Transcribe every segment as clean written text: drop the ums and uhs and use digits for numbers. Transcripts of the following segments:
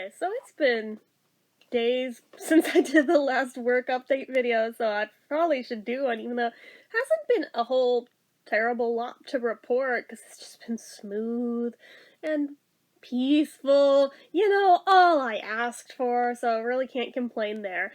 Okay, so it's been days since I did the last work update video, so I probably should do one, even though it hasn't been a whole terrible lot to report, because it's just been smooth and peaceful. You know, all I asked for, so I really can't complain there.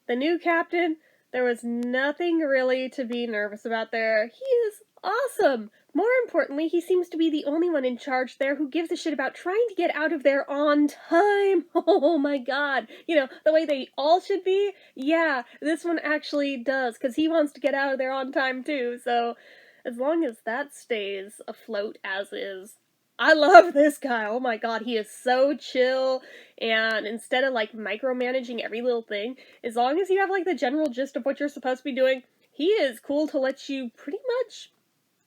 The new captain, there was nothing really to be nervous about there. He is awesome! More importantly, he seems to be the only one in charge there who gives a shit about trying to get out of there on time. Oh my god. You know, the way they all should be? Yeah, this one actually does, because he wants to get out of there on time too, so as long as that stays afloat as is. I love this guy. Oh my god, he is so chill, and instead of like micromanaging every little thing, as long as you have like the general gist of what you're supposed to be doing, he is cool to let you pretty much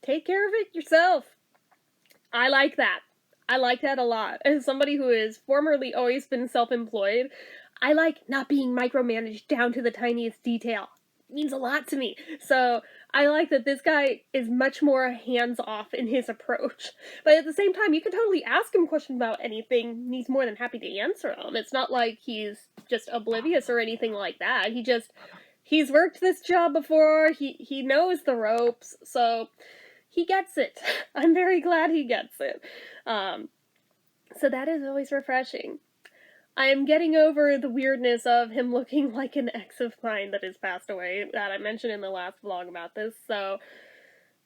take care of it yourself. I like that. I like that a lot. As somebody who has formerly always been self-employed, I like not being micromanaged down to the tiniest detail. It means a lot to me. So I like that this guy is much more hands-off in his approach. But at the same time, you can totally ask him questions about anything, and he's more than happy to answer them. It's not like he's just oblivious or anything like that. He's worked this job before, he knows the ropes, so he gets it. I'm very glad he gets it. So that is always refreshing. I am getting over the weirdness of him looking like an ex of mine that has passed away, that I mentioned in the last vlog about this, so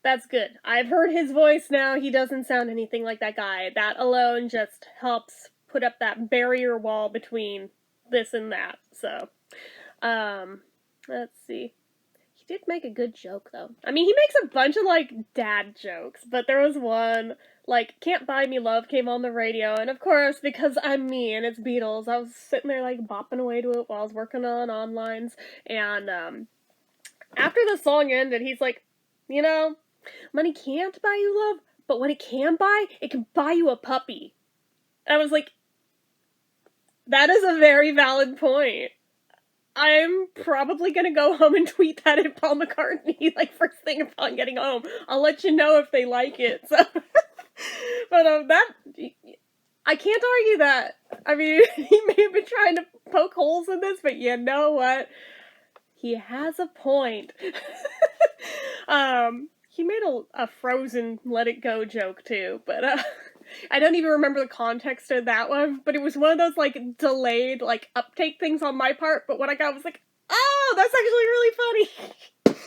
that's good. I've heard his voice now, he doesn't sound anything like that guy. That alone just helps put up that barrier wall between this and that, so, let's see. He did make a good joke, though. I mean, he makes a bunch of, like, dad jokes, but there was one, like, Can't Buy Me Love came on the radio, and of course, because I'm me and it's Beatles, I was sitting there, like, bopping away to it while I was working on onlines, and, after the song ended, he's like, you know, money can't buy you love, but what it can buy, it can buy you a puppy. And I was like, that is a very valid point. I'm probably gonna go home and tweet that at Paul McCartney, like, first thing upon getting home. I'll let you know if they like it, so. But, I can't argue that. I mean, he may have been trying to poke holes in this, but you know what? He has a point. He made a Frozen Let It Go joke, too, but, I don't even remember the context of that one, but it was one of those, like, delayed, like, uptake things on my part, but what I got was like, oh, that's actually really funny!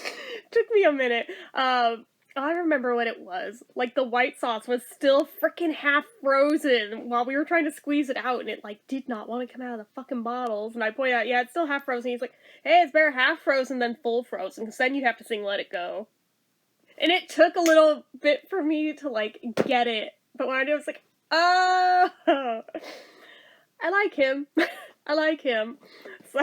Took me a minute. I remember what it was. Like, the white sauce was still frickin' half frozen while we were trying to squeeze it out, and it, like, did not want to come out of the fucking bottles, and I point out, yeah, it's still half frozen. He's like, hey, it's better half frozen than full frozen, because then you'd have to sing Let It Go. And it took a little bit for me to, like, get it. But when I did, I was like, oh, I like him. I like him. So,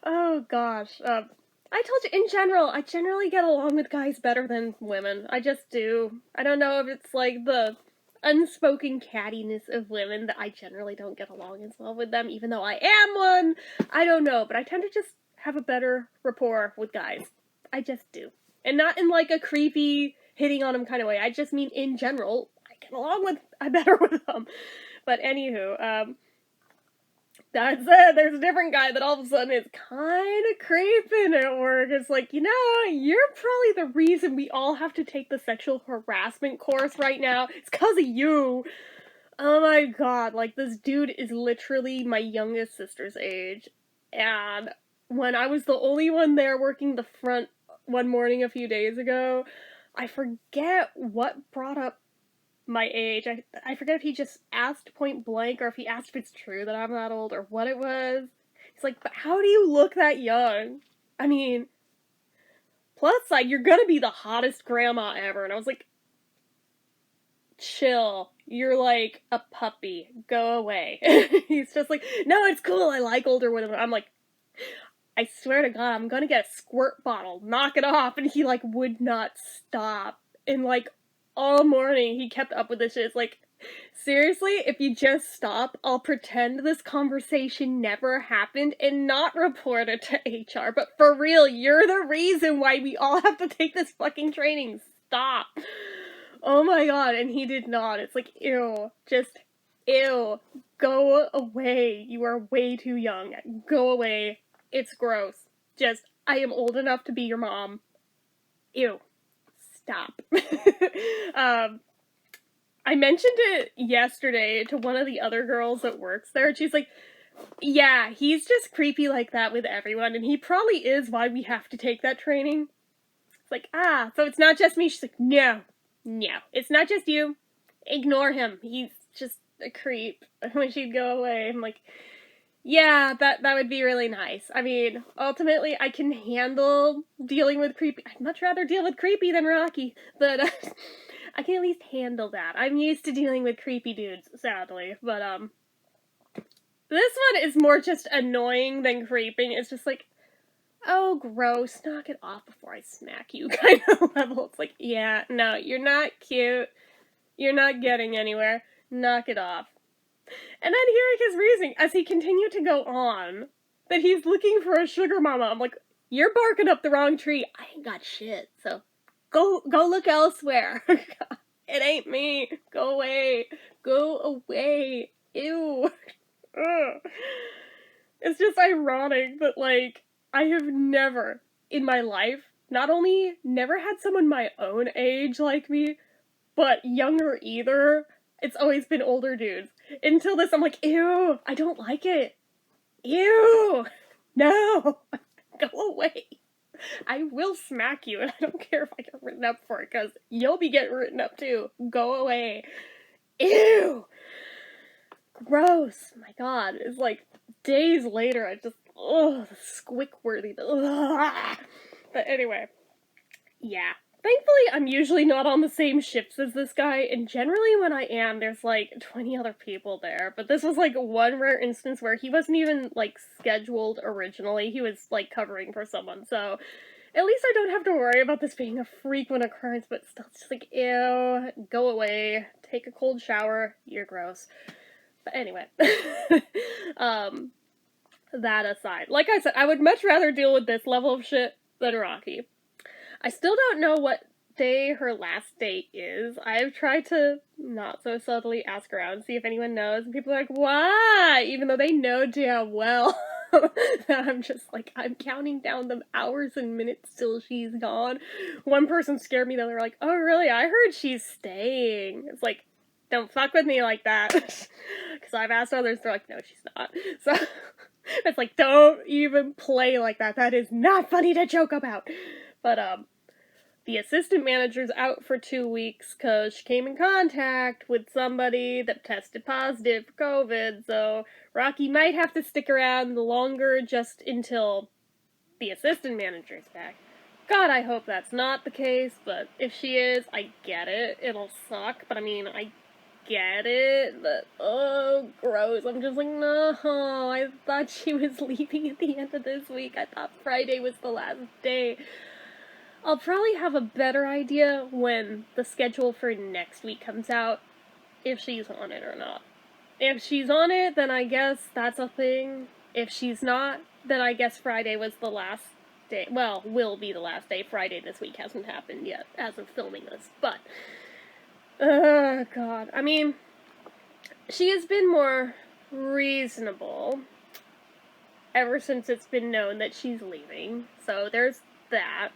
oh gosh. I told you, in general, I generally get along with guys better than women. I just do. I don't know if it's like the unspoken cattiness of women that I generally don't get along as well with them, even though I am one. I don't know, but I tend to just have a better rapport with guys. I just do. And not in like a creepy hitting on him kind of way. I just mean in general, I get along better with them. But anywho, that said, there's a different guy that all of a sudden is kind of creeping at work. It's like, you know, you're probably the reason we all have to take the sexual harassment course right now. It's 'cause of you. Oh my god, like, this dude is literally my youngest sister's age. And when I was the only one there working the front one morning a few days ago, I forget what brought up my age. I forget if he just asked point blank or if he asked if it's true that I'm that old or what it was. He's like, but how do you look that young? I mean, plus side, you're gonna be the hottest grandma ever. And I was like, chill. You're like a puppy. Go away. He's just like, no, it's cool. I like older women. I'm like, I swear to God, I'm gonna get a squirt bottle, knock it off, and he, like, would not stop. And, like, all morning, he kept up with this shit. It's like, seriously, if you just stop, I'll pretend this conversation never happened and not report it to HR. But for real, you're the reason why we all have to take this fucking training. Stop. Oh my god, and he did not. It's like, ew. Just, ew. go away. You are way too young. Go away. It's gross. Just, I am old enough to be your mom. Ew. Stop. I mentioned it yesterday to one of the other girls that works there, and she's like, yeah, he's just creepy like that with everyone, and he probably is why we have to take that training. It's like, so it's not just me. She's like, no, it's not just you. Ignore him. He's just a creep. When she'd go away, I'm like, yeah, that would be really nice. I mean, ultimately, I can handle dealing with creepy. I'd much rather deal with creepy than Rocky, but I can at least handle that. I'm used to dealing with creepy dudes, sadly, but this one is more just annoying than creeping. It's just like, oh, gross, knock it off before I smack you kind of level. It's like, yeah, no, you're not cute. You're not getting anywhere. Knock it off. And then hearing his reasoning as he continued to go on, that he's looking for a sugar mama. I'm like, you're barking up the wrong tree. I ain't got shit, so go look elsewhere. It ain't me. Go away. Go away. Ew. Ugh. It's just ironic that, like, I have never in my life, not only never had someone my own age like me, but younger either. It's always been older dudes. Until this, I'm like, ew, I don't like it. Ew, no, go away. I will smack you, and I don't care if I get written up for it, because you'll be getting written up too. Go away. Ew. Gross. My God. It's like days later, I just, squick-worthy. But anyway, yeah. Thankfully, I'm usually not on the same shifts as this guy, and generally when I am, there's like 20 other people there. But this was like one rare instance where he wasn't even like scheduled originally. He was like covering for someone, so at least I don't have to worry about this being a frequent occurrence, but still, it's just like, ew, go away, take a cold shower, you're gross. But anyway, that aside, like I said, I would much rather deal with this level of shit than Rocky. I still don't know what day her last day is. I've tried to not so subtly ask around, see if anyone knows, and people are like, why? Even though they know damn well that I'm just like, I'm counting down the hours and minutes till she's gone. One person scared me though, they were like, oh really? I heard she's staying. It's like, don't fuck with me like that. Because I've asked others, they're like, no, she's not. So it's like, don't even play like that. That is not funny to joke about. But, the assistant manager's out for 2 weeks because she came in contact with somebody that tested positive for COVID, so Rocky might have to stick around longer just until the assistant manager's back. God, I hope that's not the case, but if she is, I get it. It'll suck, but I mean, I get it, but oh, gross. I'm just like, no, I thought she was leaving at the end of this week. I thought Friday was the last day. I'll probably have a better idea when the schedule for next week comes out, if she's on it or not. If she's on it, then I guess that's a thing. If she's not, then I guess Friday was the last day. Well, will be the last day. Friday this week hasn't happened yet, as of filming this, but God. I mean, she has been more reasonable ever since it's been known that she's leaving, so there's that.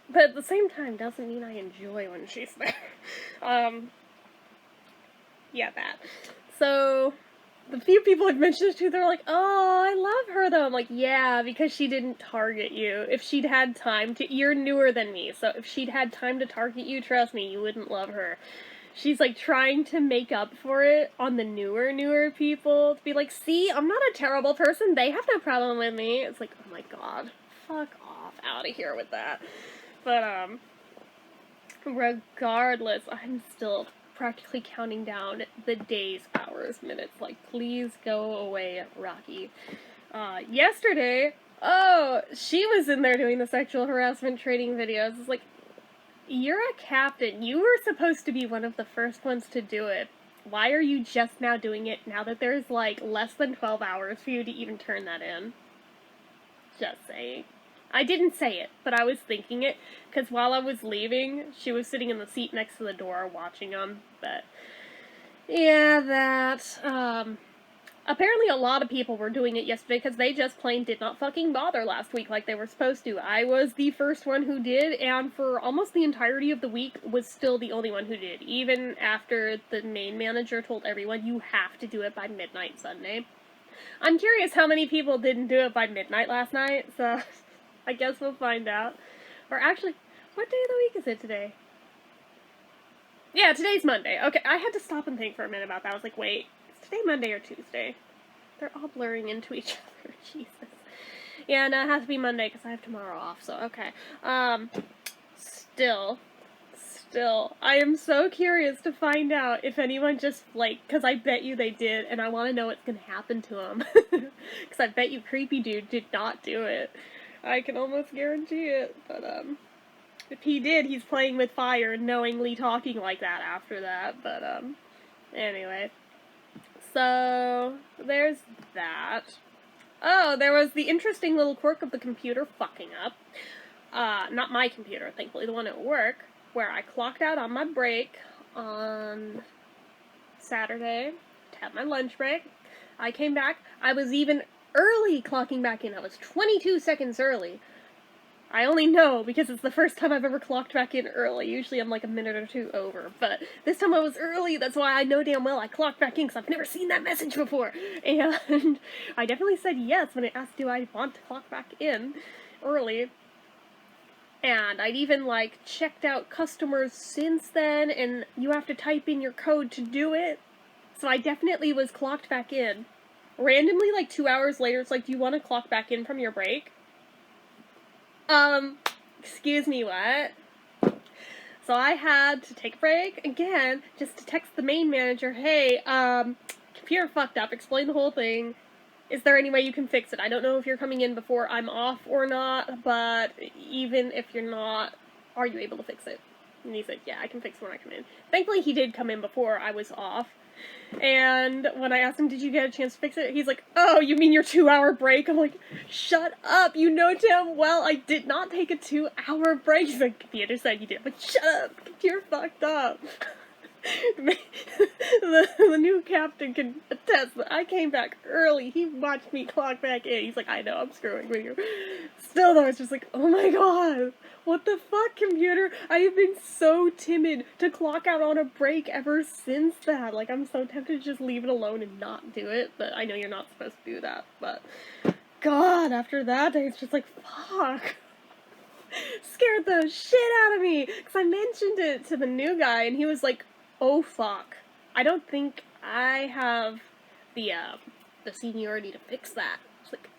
But at the same time, doesn't mean I enjoy when she's there. Yeah, that. So, the few people I've mentioned it to, they're like, oh, I love her, though. I'm like, yeah, because she didn't target you. If she'd had time to... You're newer than me, so if she'd had time to target you, trust me, you wouldn't love her. She's, like, trying to make up for it on the newer people. To be like, see, I'm not a terrible person. They have no problem with me. It's like, oh my god. Fuck off. Out of here with that. But, regardless, I'm still practically counting down the days, hours, minutes. Like, please go away, Rocky. Yesterday, she was in there doing the sexual harassment training videos. It's like, you're a captain. You were supposed to be one of the first ones to do it. Why are you just now doing it now that there's, like, less than 12 hours for you to even turn that in? Just saying. I didn't say it, but I was thinking it, because while I was leaving, she was sitting in the seat next to the door watching them, but, yeah, that, Apparently a lot of people were doing it yesterday because they just plain did not fucking bother last week like they were supposed to. I was the first one who did, and for almost the entirety of the week was still the only one who did, even after the main manager told everyone you have to do it by midnight Sunday. I'm curious how many people didn't do it by midnight last night, so I guess we'll find out. Or actually, what day of the week is it today? Yeah, today's Monday. Okay, I had to stop and think for a minute about that. I was like, wait, is today Monday or Tuesday? They're all blurring into each other. Jesus. Yeah, no, it has to be Monday because I have tomorrow off, so okay. Still, I am so curious to find out if anyone just, like, because I bet you they did, and I want to know what's going to happen to them. Because I bet you Creepy Dude did not do it. I can almost guarantee it, but, if he did, he's playing with fire, knowingly talking like that after that, but, anyway. So, there's that. Oh, there was the interesting little quirk of the computer fucking up. Not my computer, thankfully, the one at work, where I clocked out on my break on Saturday to have my lunch break. I came back. I was even early clocking back in. I was 22 seconds early. I only know because it's the first time I've ever clocked back in early. Usually I'm like a minute or two over, but this time I was early. That's why I know damn well I clocked back in because I've never seen that message before. And I definitely said yes when it asked do I want to clock back in early. And I'd even, like, checked out customers since then, and you have to type in your code to do it. So I definitely was clocked back in. Randomly, like, 2 hours later, it's like, do you want to clock back in from your break? Excuse me, what? So I had to take a break, again, just to text the main manager, hey, computer fucked up, explain the whole thing. Is there any way you can fix it? I don't know if you're coming in before I'm off or not, but even if you're not, are you able to fix it? And he said, yeah, I can fix it when I come in. Thankfully, he did come in before I was off. And when I asked him, did you get a chance to fix it? He's like, oh, you mean your 2-hour break? I'm like, shut up. You know damn well I did not take a 2-hour break. He's like, computer said you did. I'm like, shut up. Computer fucked up. the new captain can attest that I came back early. He watched me clock back in. He's like, I know, I'm screwing with you. Still though, it's just like, oh my god, what the fuck, computer? I have been so timid to clock out on a break ever since that. Like, I'm so tempted to just leave it alone and not do it, but I know you're not supposed to do that, but god, after that day, it's just like, fuck. Scared the shit out of me, because I mentioned it to the new guy, and he was like, oh fuck, I don't think I have the seniority to fix that. It's like,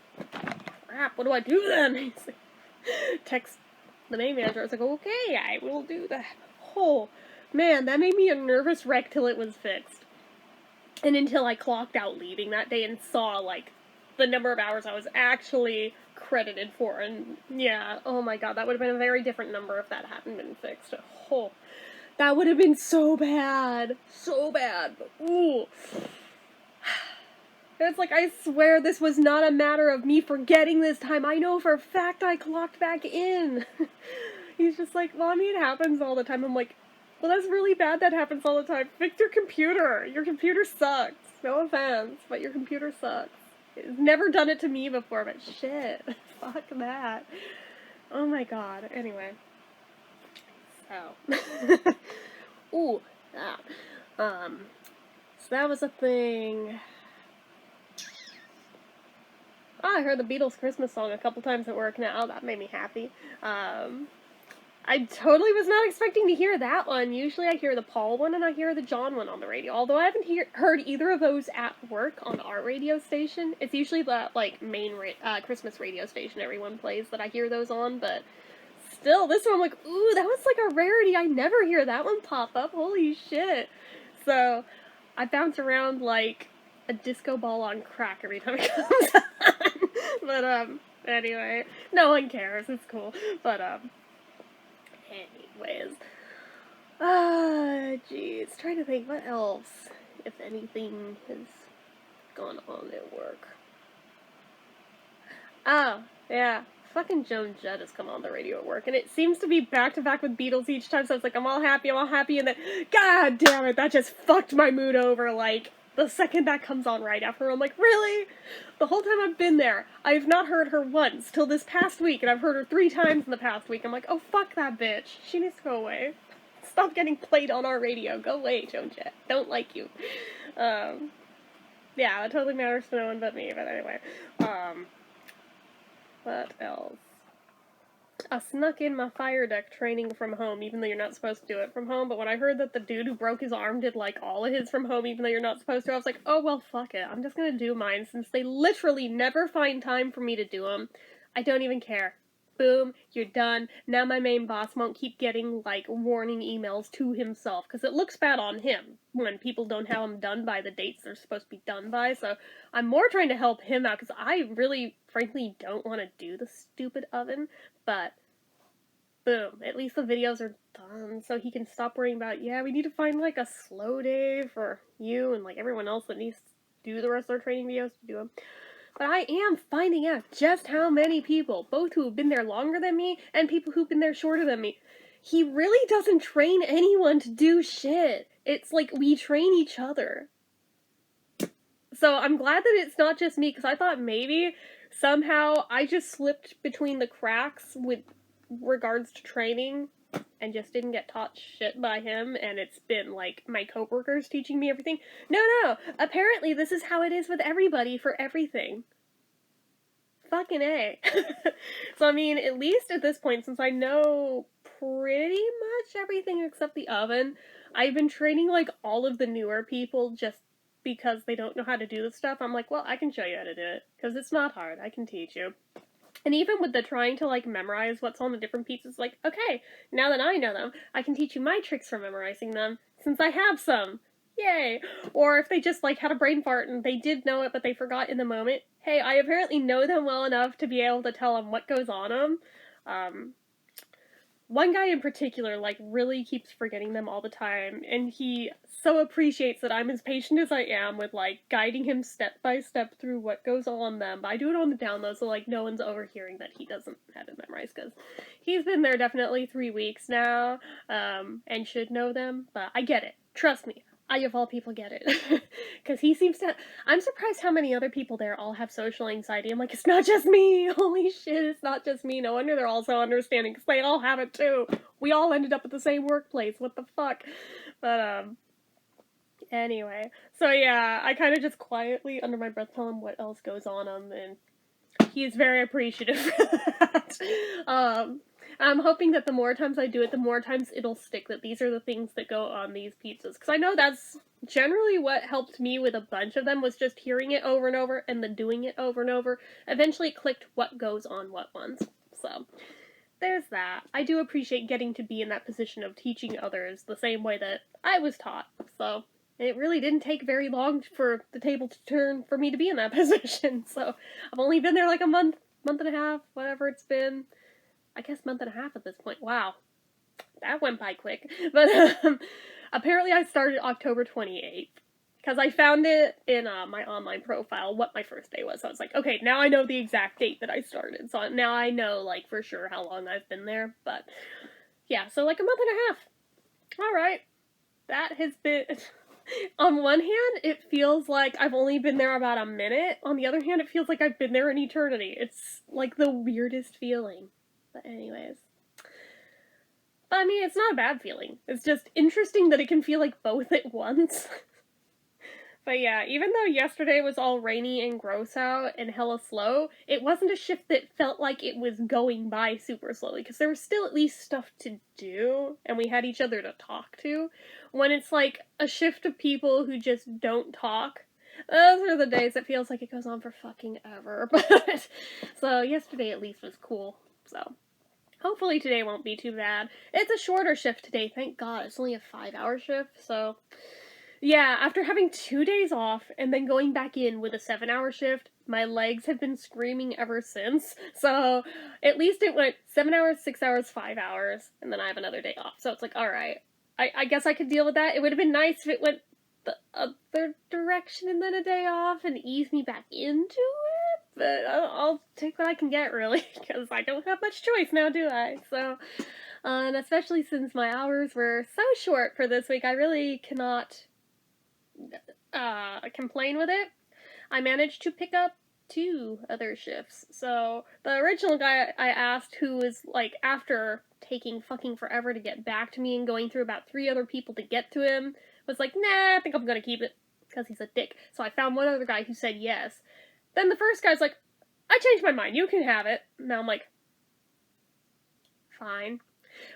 crap, what do I do then? He's like, text the main manager. I was like, okay, I will do that. Oh, man, that made me a nervous wreck till it was fixed. And until I clocked out leaving that day and saw, like, the number of hours I was actually credited for, and yeah, oh my god, that would have been a very different number if that hadn't been fixed. Oh. That would have been so bad. So bad. But, ooh. It's like, I swear this was not a matter of me forgetting this time. I know for a fact I clocked back in. He's just like, well, I mean, it happens all the time. I'm like, well, that's really bad that happens all the time. Fix your computer. Your computer sucks. No offense, but your computer sucks. It's never done it to me before, but shit. Fuck that. Oh my god. Anyway. So, ooh, that. So that was a thing. Oh, I heard the Beatles Christmas song a couple times at work now. That made me happy. I totally was not expecting to hear that one. Usually I hear the Paul one and I hear the John one on the radio. Although I haven't heard either of those at work on our radio station. It's usually the, like, main Christmas radio station everyone plays that I hear those on, but still, this one, I'm like, ooh, that was like a rarity. I never hear that one pop up. Holy shit. So, I bounce around like a disco ball on crack every time it comes on. But, anyway, no one cares. It's cool. But, anyways. Jeez. Trying to think what else, if anything, has gone on at work. Oh, yeah. Fucking Joan Jett has come on the radio at work, and it seems to be back-to-back with Beatles each time, so it's like, I'm all happy, and then, god damn it, that just fucked my mood over, like, The second that comes on right after, I'm like, really? The whole time I've been there, I've not heard her once till this past week, and I've heard her 3 times in the past week. I'm like, oh, fuck that bitch. She needs to go away. Stop getting played on our radio. Go away, Joan Jett. Don't like you. Yeah, that totally matters to no one but me, but anyway. What else? I snuck in my fire deck training from home, even though you're not supposed to do it from home, but when I heard that the dude who broke his arm did, like, all of his from home, even though you're not supposed to, I was like, oh, well, fuck it. I'm just gonna do mine, since they literally never find time for me to do them. I don't even care. Boom, you're done. Now my main boss won't keep getting, like, warning emails to himself, because it looks bad on him when people don't have them done by the dates they're supposed to be done by, so I'm more trying to help him out, because I really, frankly, don't want to do the stupid oven, but boom, at least the videos are done, so he can stop worrying about, yeah, we need to find, like, a slow day for you and, like, everyone else that needs to do the rest of their training videos to do them. But I am finding out just how many people, both who have been there longer than me and people who've been there shorter than me, he really doesn't train anyone to do shit. It's like we train each other. So I'm glad that it's not just me, because I thought maybe somehow I just slipped between the cracks with regards to training and just didn't get taught shit by him, and it's been, like, my coworkers teaching me everything. No, apparently this is how it is with everybody for everything. Fucking A. So, I mean, at least at this point, since I know pretty much everything except the oven, I've been training, like, all of the newer people just because they don't know how to do this stuff. I'm like, well, I can show you how to do it, because it's not hard. I can teach you. And even with the trying to, like, memorize what's on the different pieces, like, okay, now that I know them, I can teach you my tricks for memorizing them, since I have some. Yay! Or if they just, like, had a brain fart and they did know it, but they forgot in the moment, hey, I apparently know them well enough to be able to tell them what goes on them. One guy in particular, like, really keeps forgetting them all the time, and he so appreciates that I'm as patient as I am with, like, guiding him step by step through what goes on them. But I do it on the down low, so, like, no one's overhearing that he doesn't have it memorized, because he's been there definitely 3 weeks now, and should know them, but I get it. Trust me. I, of all people, get it. Because he seems to... I'm surprised how many other people there all have social anxiety. I'm like, it's not just me! Holy shit, it's not just me. No wonder they're all so understanding, because they all have it too. We all ended up at the same workplace. What the fuck? But, anyway. So yeah, I kind of just quietly, under my breath, tell him what else goes on him, and he is very appreciative for that. I'm hoping that the more times I do it, the more times it'll stick, that these are the things that go on these pizzas. Because I know that's generally what helped me with a bunch of them, was just hearing it over and over, and then doing it over and over. Eventually it clicked what goes on what ones. So, there's that. I do appreciate getting to be in that position of teaching others the same way that I was taught. So, it really didn't take very long for the table to turn for me to be in that position. So, I've only been there like a month and a half, whatever it's been. I guess month and a half at this point. Wow. That went by quick. But apparently I started October 28th. Because I found it in my online profile what my first day was. So I was like, okay, now I know the exact date that I started. So now I know, like, for sure how long I've been there. But, yeah, so like a month and a half. Alright. That has been... On one hand, it feels like I've only been there about a minute. On the other hand, it feels like I've been there an eternity. It's, like, the weirdest feeling. But anyways. But I mean, it's not a bad feeling. It's just interesting that it can feel like both at once. But yeah, even though yesterday was all rainy and gross out and hella slow, it wasn't a shift that felt like it was going by super slowly, because there was still at least stuff to do, and we had each other to talk to. When it's like a shift of people who just don't talk, those are the days it feels like it goes on for fucking ever. But so yesterday at least was cool, so... Hopefully today won't be too bad. It's a shorter shift today, thank God. It's only a 5-hour shift, so... Yeah, after having 2 days off, and then going back in with a 7-hour shift, my legs have been screaming ever since. So, at least it went 7 hours, 6 hours, 5 hours, and then I have another day off. So it's like, alright, I guess I could deal with that. It would have been nice if it went the other direction and then a day off and ease me back into it. But I'll take what I can get, really, because I don't have much choice now, do I? So, and especially since my hours were so short for this week, I really cannot... complain with it, I managed to pick up 2 other shifts. So the original guy I asked, who was like, after taking fucking forever to get back to me and going through about 3 other people to get to him, was like, nah, I think I'm gonna keep it, because he's a dick. So I found one other guy who said yes. Then the first guy's like, I changed my mind, you can have it. Now I'm like, fine.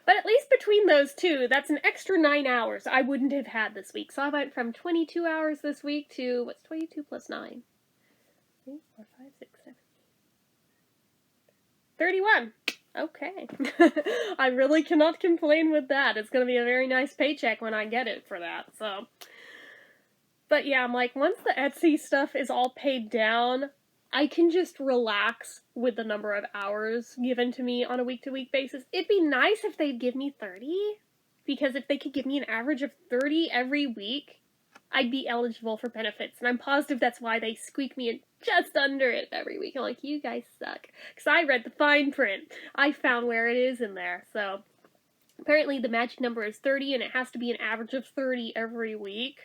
But at least between those 2, that's an extra 9 hours I wouldn't have had this week. So I went from 22 hours this week to, what's 22 plus 9? 3, 4, 5, 6, 7, 31. Okay. I really cannot complain with that. It's going to be a very nice paycheck when I get it for that, so. But yeah, I'm like, once the Etsy stuff is all paid down, I can just relax with the number of hours given to me on a week-to-week basis. It'd be nice if they'd give me 30, because if they could give me an average of 30 every week, I'd be eligible for benefits, and I'm positive that's why they squeak me in just under it every week. I'm like, you guys suck. Because I read the fine print. I found where it is in there, so. Apparently the magic number is 30, and it has to be an average of 30 every week.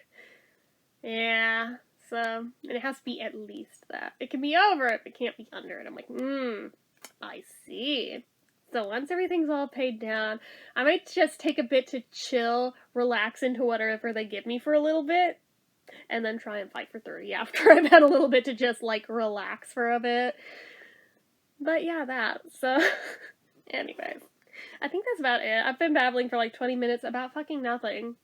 Yeah, so, and it has to be at least that. It can be over it, but it can't be under it. I'm like, I see. So once everything's all paid down, I might just take a bit to chill, relax into whatever they give me for a little bit, and then try and fight for 30 after I've had a little bit to just, like, relax for a bit. But yeah, that. So, anyways. I think that's about it. I've been babbling for like 20 minutes about fucking nothing.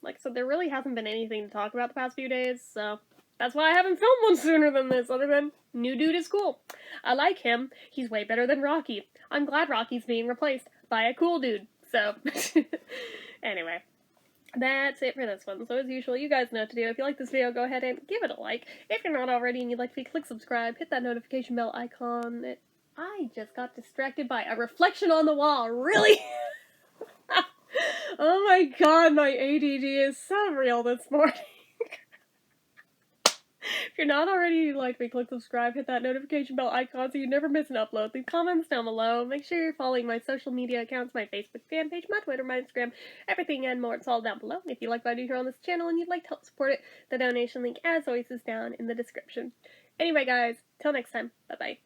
Like, so there really hasn't been anything to talk about the past few days, so that's why I haven't filmed one sooner than this, other than new dude is cool. I like him. He's way better than Rocky. I'm glad Rocky's being replaced by a cool dude. So, anyway. That's it for this one. So as usual, you guys know what to do. If you like this video, go ahead and give it a like. If you're not already and you'd like to click subscribe, hit that notification bell icon. I just got distracted by a reflection on the wall. Really? Oh my god, my ADD is so real this morning. If you're not already, like me, click subscribe, hit that notification bell icon so you never miss an upload. Leave comments down below. Make sure you're following my social media accounts, my Facebook fan page, my Twitter, my Instagram, everything and more. It's all down below. If you like what I do here on this channel and you'd like to help support it, the donation link, as always, is down in the description. Anyway, guys, till next time, bye-bye.